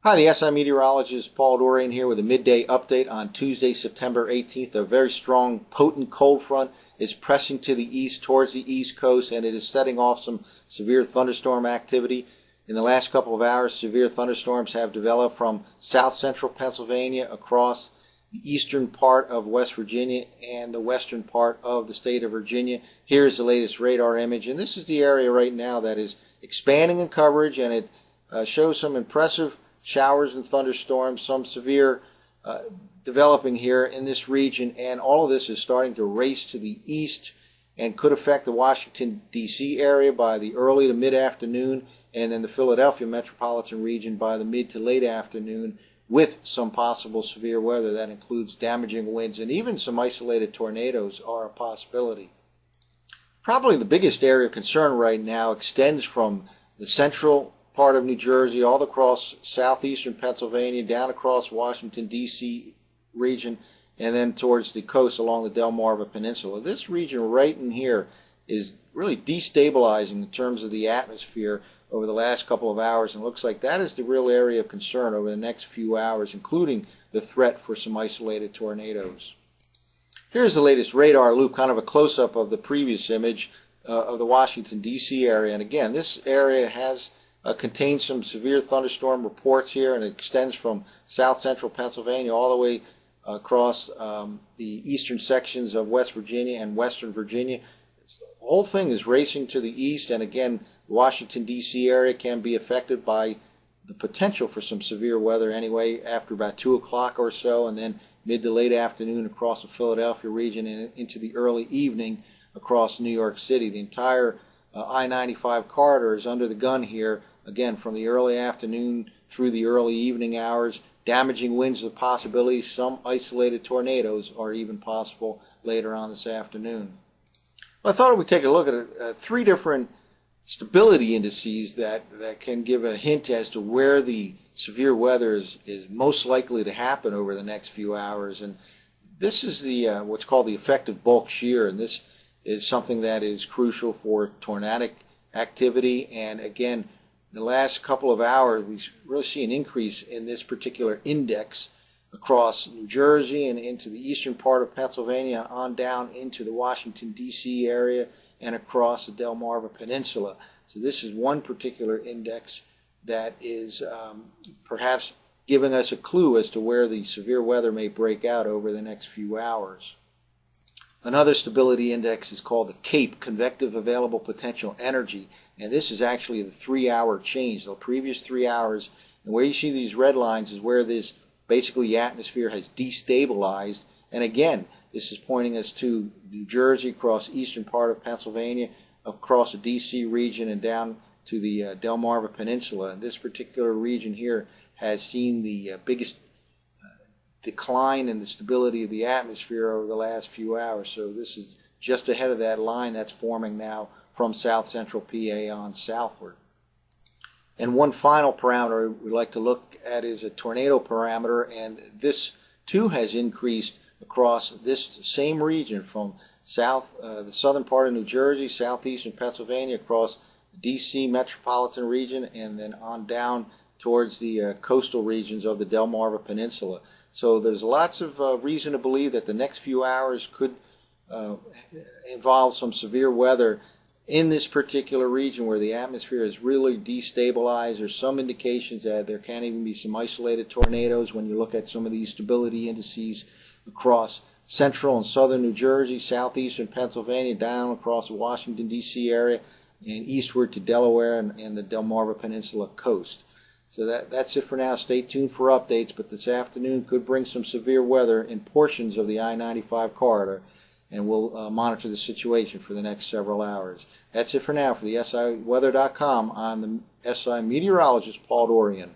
Hi, the SI meteorologist Paul Dorian here with a midday update on Tuesday, September 18th. A very strong, potent cold front is pressing to the east towards the east coast, and it is setting off some severe thunderstorm activity. In the last couple of hours, severe thunderstorms have developed from south central Pennsylvania across the eastern part of West Virginia and the western part of the state of Virginia. Here's the latest radar image, and this is the area right now that is expanding in coverage, and it shows some impressive showers and thunderstorms, some severe developing here in this region, and all of this is starting to race to the east and could affect the Washington, D.C. area by the early to mid-afternoon, and in the Philadelphia metropolitan region by the mid to late afternoon, with some possible severe weather that includes damaging winds, and even some isolated tornadoes are a possibility. Probably the biggest area of concern right now extends from the central part of New Jersey all across southeastern Pennsylvania, down across Washington, D.C. region, and then towards the coast along the Delmarva Peninsula. This region right in here is really destabilizing in terms of the atmosphere over the last couple of hours, and looks like that is the real area of concern over the next few hours, including the threat for some isolated tornadoes. Here's the latest radar loop, kind of a close-up of the previous image of the Washington, D.C. area. And again, this area has contains some severe thunderstorm reports here, and it extends from south central Pennsylvania all the way across the eastern sections of West Virginia and western Virginia. The whole thing is racing to the east, and again, the Washington, D.C. area can be affected by the potential for some severe weather anyway after about 2 o'clock or so, and then mid to late afternoon across the Philadelphia region and into the early evening across New York City. The entire I-95 corridor is under the gun here, again, from the early afternoon through the early evening hours. Damaging winds is a possibility. Some isolated tornadoes are even possible later on this afternoon. Well, I thought we'd take a look at three different stability indices that can give a hint as to where the severe weather is most likely to happen over the next few hours. And this is the what's called the effective bulk shear, and this is something that is crucial for tornadic activity. And again, the last couple of hours, we really see an increase in this particular index across New Jersey and into the eastern part of Pennsylvania, on down into the Washington, D.C. area and across the Delmarva Peninsula. So this is one particular index that is perhaps giving us a clue as to where the severe weather may break out over the next few hours. Another stability index is called the CAPE, Convective Available Potential Energy, and this is actually the 3-hour change, the previous 3 hours. And where you see these red lines is where this basically the atmosphere has destabilized. And again, this is pointing us to New Jersey, across eastern part of Pennsylvania, across the D.C. region, and down to the Delmarva Peninsula. And this particular region here has seen the biggest decline in the stability of the atmosphere over the last few hours. So this is just ahead of that line that's forming now from south central PA on southward. And one final parameter we'd like to look at is a tornado parameter, and this too has increased across this same region from the southern part of New Jersey, southeastern Pennsylvania, across the D.C. metropolitan region, and then on down towards the coastal regions of the Delmarva Peninsula. So there's lots of reason to believe that the next few hours could involve some severe weather in this particular region where the atmosphere is really destabilized. There's some indications that there can even be some isolated tornadoes when you look at some of these stability indices across central and southern New Jersey, southeastern Pennsylvania, down across the Washington, D.C. area, and eastward to Delaware and the Delmarva Peninsula coast. So that's it for now. Stay tuned for updates, but this afternoon could bring some severe weather in portions of the I-95 corridor, and we'll monitor the situation for the next several hours. That's it for now. For the SIweather.com, I'm the SI meteorologist, Paul Dorian.